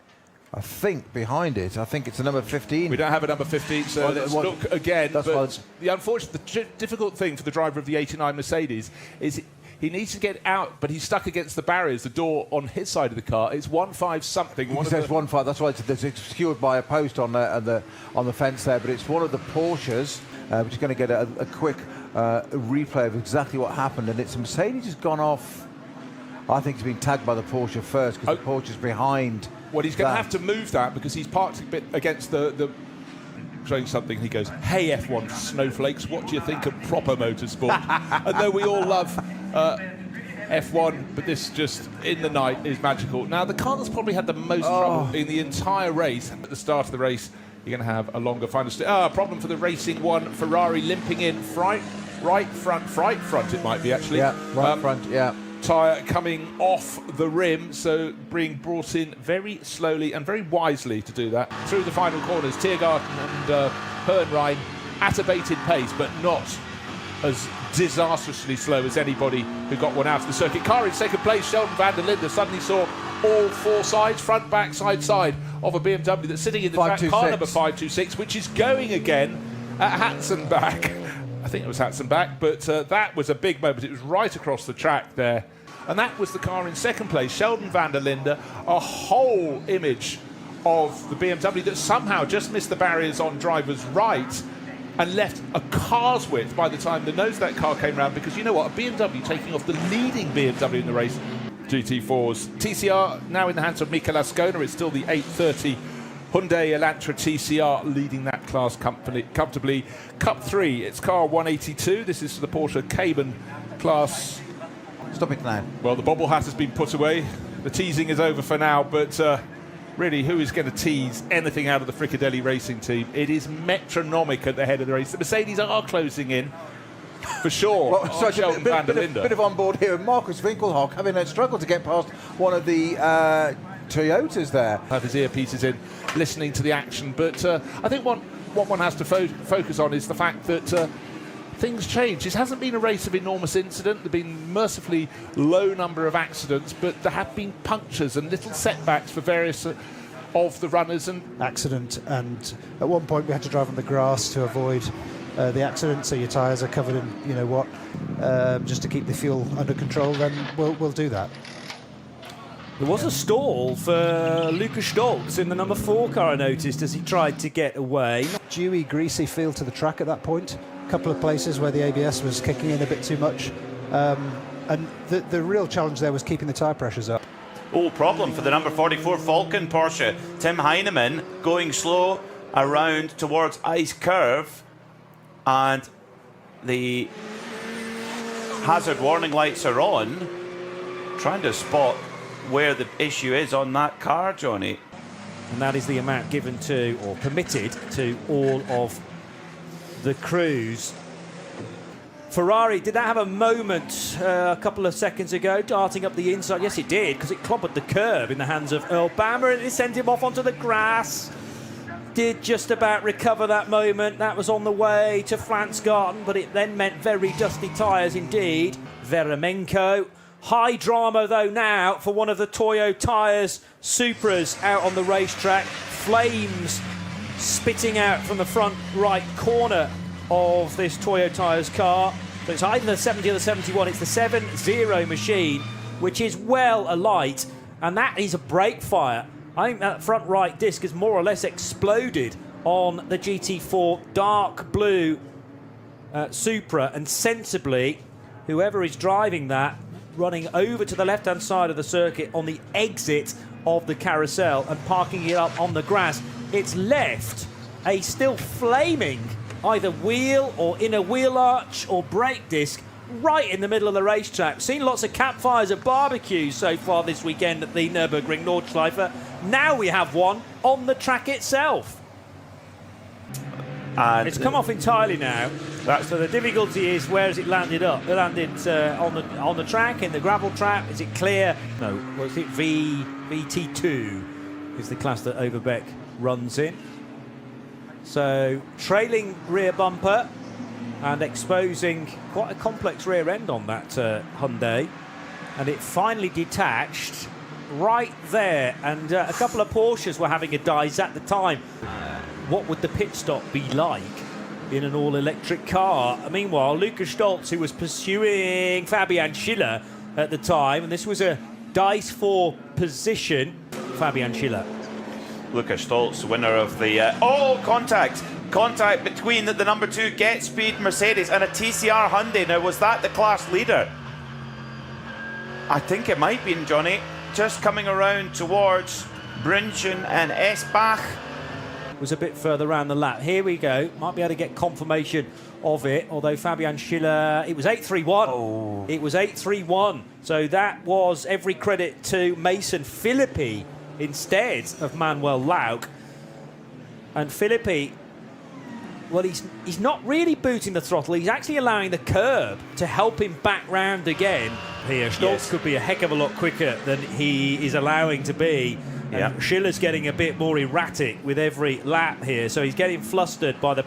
I think behind it. I think it's a number 15. We don't have a number 15, so let's look again. But the difficult thing for the driver of the 89 Mercedes is... He needs to get out, but he's stuck against the barriers, the door on his side of the car. It's 1.5 something. It says 1.5. That's why it's obscured by a post on the fence there. But it's one of the Porsches, which is going to get a quick replay of exactly what happened. And it's Mercedes has gone off. I think he's been tagged by the Porsche first because the Porsche's behind. Well, he's going to have to move that because he's parked a bit against the showing something. He goes, "Hey F1 snowflakes, what do you think of proper motorsport?" And though we all love F1, but this just in the night is magical. Now the car that's probably had the most trouble in the entire race at the start of the race, you're going to have a longer final problem for the Racing One Ferrari limping in right front it might be actually. Yeah, front, yeah. Tyre coming off the rim, so being brought in very slowly and very wisely to do that. Through the final corners, Tiergarten and Hernrein at a bated pace, but not as disastrously slow as anybody who got one out of the circuit. Car in second place, Sheldon van der Linde suddenly saw all 4 sides, front, back, side of a BMW that's sitting in the track, car number 526, which is going again at Hatzenbach. I think it was Hatzenbach, but that was a big moment. It was right across the track there. And that was the car in second place, Sheldon van der Linde, a whole image of the BMW that somehow just missed the barriers on driver's right and left a car's width by the time the nose of that car came around, because you know what, a BMW taking off the leading BMW in the race, GT4s. TCR now in the hands of Mika Lascona. It's still the 830 Hyundai Elantra TCR leading that class comfortably. Cup 3, it's car 182. This is the Porsche Cayman class Stop it now. Well, the bobble hat has been put away. The teasing is over for now, but really, who is going to tease anything out of the Fricadelli racing team? It is metronomic at the head of the race. The Mercedes are closing in, for sure. Well, so Sheldon van der Linde. bit of on board here. Marcus Winkelhock having struggled to get past one of the Toyotas there. Have his earpieces in, listening to the action. But I think what one has to focus on is the fact that things change. This hasn't been a race of enormous incident. There have been mercifully low number of accidents, but there have been punctures and little setbacks for various of the runners. And accident, and at one point we had to drive on the grass to avoid the accident, so your tyres are covered in, you know what, just to keep the fuel under control. Then we'll do that. There was a stall for Lukas Stolz in the number 4 car, I noticed, as he tried to get away. Dewy, greasy feel to the track at that point. A couple of places where the ABS was kicking in a bit too much, and the real challenge there was keeping the tyre pressures up. Oh, problem for the number 44 Falcon Porsche. Tim Heinemann going slow around towards Ice Curve, and the hazard warning lights are on, trying to spot where the issue is on that car, Johnny. And that is the amount given to, or permitted to, all of the crews. Ferrari, did that have a moment a couple of seconds ago, darting up the inside? Yes, it did, because it clobbered the curb in the hands of Earl Bammer, and it sent him off onto the grass. Did just about recover that moment. That was on the way to Flansgarten, but it then meant very dusty tyres indeed. Veremenko. High drama, though, now for one of the Toyo Tyres Supras out on the racetrack. Flames spitting out from the front right corner of this Toyo Tyres car. So it's either the 70 or the 71. It's the 7-0 machine, which is well alight, and that is a brake fire. I think that front right disc has more or less exploded on the GT4 dark blue Supra, and sensibly, whoever is driving that, running over to the left-hand side of the circuit on the exit of the carousel and parking it up on the grass, it's left a still flaming either wheel or inner wheel arch or brake disc right in the middle of the racetrack. Seen lots of campfires at barbecues so far this weekend at the Nürburgring Nordschleife. Now we have one on the track itself. And it's come off entirely now. So the difficulty is, where has it landed up? It landed on the track, in the gravel trap. Is it clear? No. Well, I think VT2 is the class that Overbeck runs in. So trailing rear bumper and exposing quite a complex rear end on that Hyundai, and it finally detached right there. And a couple of Porsches were having a dive at the time. What would the pit stop be like in an all-electric car? Meanwhile, Lukas Stolz, who was pursuing Fabian Schiller at the time, and this was a dice for position, Fabian Schiller. Lukas Stolz, winner of the... Contact between the number 2 Get Speed Mercedes and a TCR Hyundai. Now, was that the class leader? I think it might be, Johnny. Just coming around towards Brünchen and Esbach. Was a bit further around the lap. Here we go. Might be able to get confirmation of it, although Fabian Schiller, it was 8.31. Oh. It was 8.31. So that was every credit to Mason Philippi instead of Manuel Lauk. And Philippi, well, he's not really booting the throttle. He's actually allowing the curb to help him back round again. Here, Stolz could be a heck of a lot quicker than he is allowing to be. And Schiller's getting a bit more erratic with every lap here, so he's getting flustered by the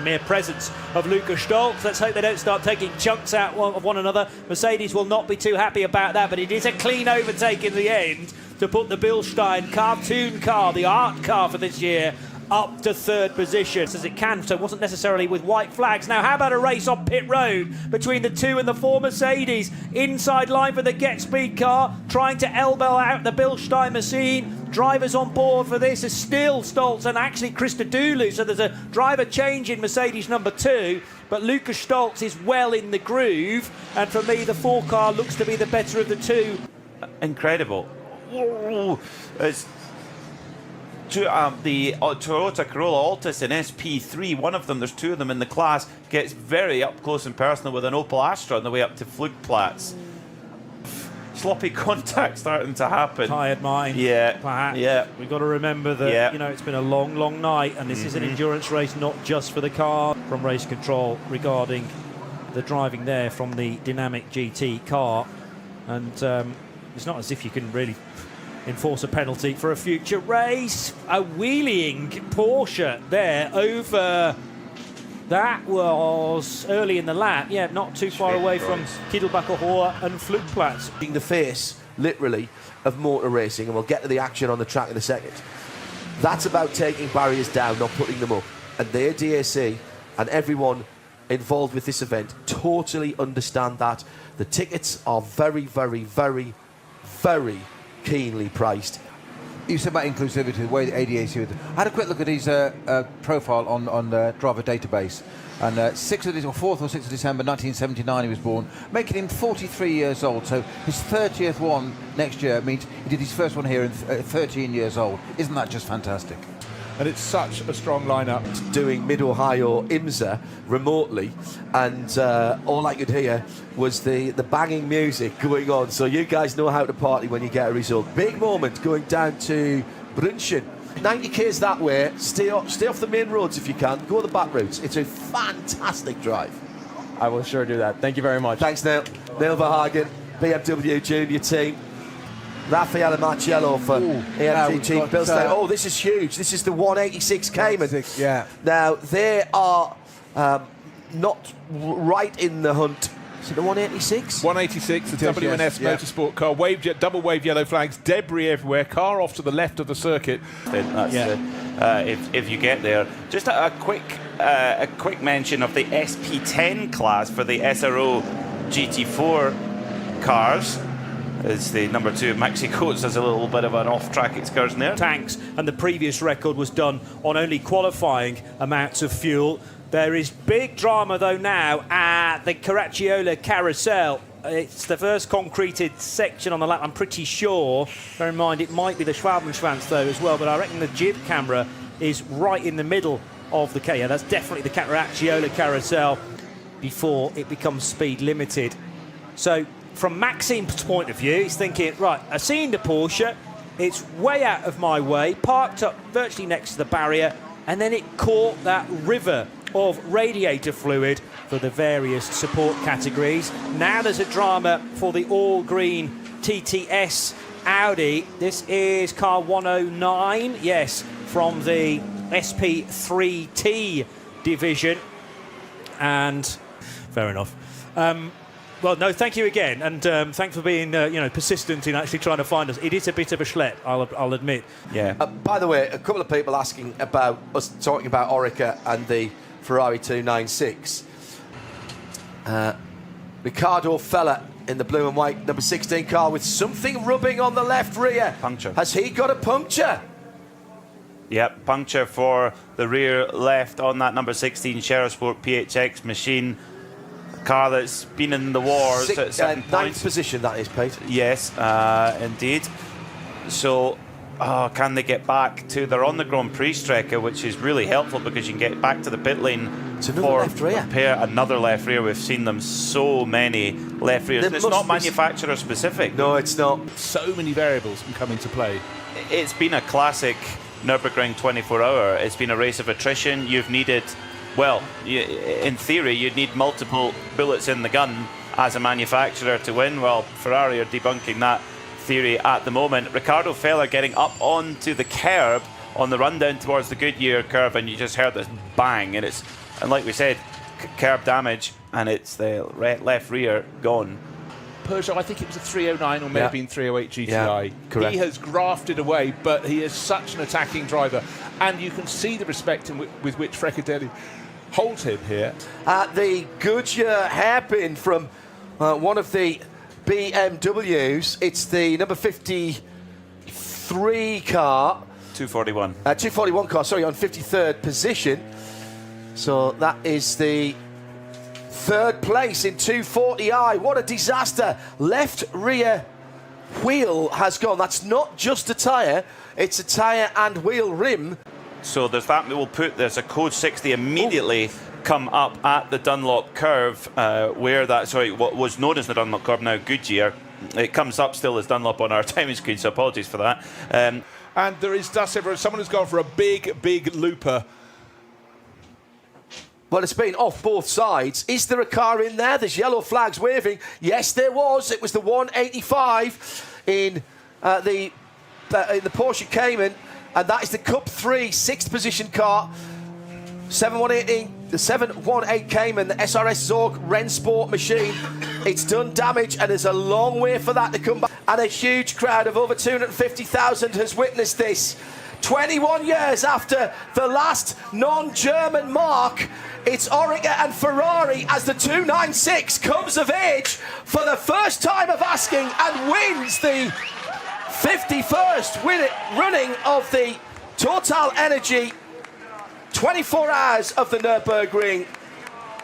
mere presence of Lukas Stolz. Let's hope they don't start taking chunks out of one another. Mercedes will not be too happy about that, but it is a clean overtake in the end to put the Bilstein cartoon car, the art car for this year, up to third position as it can, so it wasn't necessarily with white flags. Now, how about a race on pit road between the 2 and the 4 Mercedes? Inside line for the Get Speed car, trying to elbow out the Bilstein machine. Drivers on board for this is still Stolz and actually Christodoulou, so there's a driver change in Mercedes number 2, but Lukas Stolz is well in the groove, and for me the 4 car looks to be the better of the 2. Incredible. It's the Toyota Corolla Altis in SP3, one of them, there's 2 of them in the class, gets very up close and personal with an Opel Astra on the way up to Flugplatz. sloppy contact starting to happen. Tired mind. Yeah. Perhaps. Yeah. We've got to remember that, Yeah. you know, it's been a long, long night, and this is an endurance race, not just for the car. From race control regarding the driving there from the dynamic GT car. And it's not as if you can really enforce a penalty for a future race. A wheeling Porsche there over... That was early in the lap, yeah, not too far away from Kiedelbacher Hohe and Flugplatz. In the face, literally, of motor racing, and we'll get to the action on the track in a second. That's about taking barriers down, not putting them up. And the DAC and everyone involved with this event totally understand that. The tickets are very, very, very, very keenly priced. You said about inclusivity, the way the ADAC would. I had a quick look at his profile on the driver database, and 4th or 6th of December 1979 he was born, making him 43 years old. So his 30th one next year means he did his first one here in 13 years old. Isn't that just fantastic? And it's such a strong lineup. Doing Mid-Ohio IMSA remotely, and all I could hear was the banging music going on. So you guys know how to party when you get a result. Big moment going down to Brünchen. 90 k's that way. Stay off the main roads if you can. Go the back routes. It's a fantastic drive. I will sure do that. Thank you very much. Thanks, Neil. Neil Verhagen, BMW Junior team. Raffaele Marciello for AMG Team Bill Stein. Oh, this is huge. This is the 186 Cayman. Yeah. Now, they are not right in the hunt. Is it the 186? 186, the WNS Motorsport car. Double wave yellow flags, debris everywhere. Car off to the left of the circuit. That's if you get there. Just a quick mention of the SP10 class for the SRO GT4 cars. Is the number 2 of Mexico's. There's a little bit of an off-track excursion there. Tanks, and the previous record was done on only qualifying amounts of fuel. There is big drama, though, now at the Caracciola Carousel. It's the first concreted section on the lap, I'm pretty sure. Bear in mind, it might be the Schwabenschwanz, though, as well, but I reckon the jib camera is right in the middle of the... Yeah, that's definitely the Caracciola Carousel before it becomes speed limited. So... From Maxime's point of view, he's thinking, right, I've seen the Porsche, it's way out of my way, parked up virtually next to the barrier, and then it caught that river of radiator fluid for the various support categories. Now there's a drama for the all-green TTS Audi. This is car 109, yes, from the SP3T division. And fair enough. Well, no, thank you again, and thanks for being, persistent in actually trying to find us. It is a bit of a schlep, I'll admit. Yeah. By the way, a couple of people asking about us talking about Orica and the Ferrari 296. Ricardo Fella in the blue and white number 16 car with something rubbing on the left rear. Puncture. Has he got a puncture? Yep, puncture for the rear left on that number 16 Sherasport PHX machine. Car that's been in the wars at 7 ninth points. position, that is, Pete. Yes, indeed. So, can they get back to... They're on the Grand Prix Strecke, which is really helpful because you can get back to the pit lane for left rear. repair. Another left rear. We've seen them so many left rears. And it's not manufacturer specific. No, it's not. So many variables can come into play. It's been a classic Nürburgring 24-hour. It's been a race of attrition. You've needed... Well, in theory, you'd need multiple bullets in the gun as a manufacturer to win. Well, Ferrari are debunking that theory at the moment. Ricardo Fella getting up onto the curb on the run down towards the Goodyear curve, and you just heard this bang, and like we said, curb damage, and it's the left rear gone. Peugeot, I think it was a 309 or may have been 308 GTI. Yeah, correct. He has grafted away, but he is such an attacking driver, and you can see the respect with which Freccadelli holds him here. The Goodyear hairpin from one of the BMWs. It's the number 53 car. 241. 241 car, sorry, on 53rd position. So that is the third place in 240i. What a disaster. Left rear wheel has gone. That's not just a tyre, it's a tyre and wheel rim. So there's that. There's a code 60 immediately come up at the Dunlop curve, what was known as the Dunlop curve, now Goodyear. It comes up still as Dunlop on our timing screen, so apologies for that. And there is dust everywhere. Someone who's gone for a big looper. Well, it's been off both sides. Is there a car in there? There's yellow flags waving. Yes, there was. It was the 185 in the Porsche Cayman, and that is the Cup 3 6th position car. The 718 Cayman, the SRS Zorg Rennsport machine. It's done damage, and there's a long way for that to come back. And a huge crowd of over 250,000 has witnessed this. 21 years after the last non-German mark, it's Oreca and Ferrari as the 296 comes of age for the first time of asking and wins the 51st running of the Total Energy 24 hours of the Nürburgring.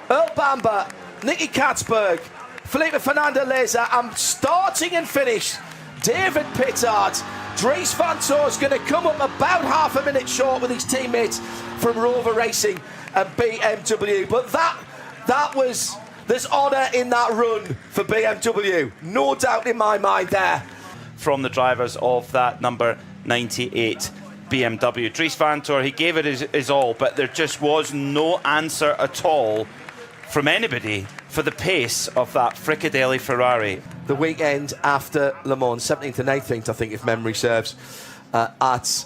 Earl Bamber, Nicky Katzberg, Felipe Fernando Leza, and starting and finish, David Pittard. Dries Van Toor's going to come up about half a minute short with his teammates from Rover Racing and BMW. But there's honour in that run for BMW. No doubt in my mind there. From the drivers of that number 98 BMW. Dries Van Toor, he gave it his all, but there just was no answer at all from anybody for the pace of that Fricadelli Ferrari. The weekend after Le Mans, 17th and 18th, I think, if memory serves, at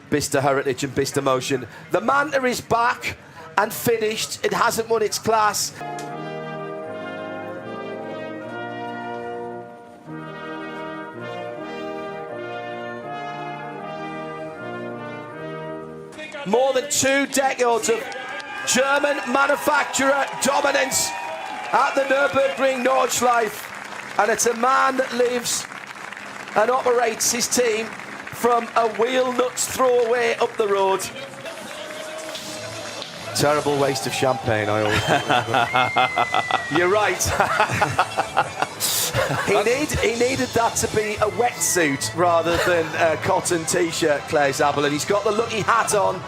Bicester Heritage and Bicester Motion. The Manta is back and finished. It hasn't won its class. More than 2 decades of German manufacturer dominance at the Nürburgring Nordschleife, and it's a man that lives and operates his team from a wheel nuts throwaway up the road. Terrible waste of champagne, I always think. You're right. he needed that to be a wetsuit rather than a cotton t-shirt, Clay Zabel, and he's got the lucky hat on.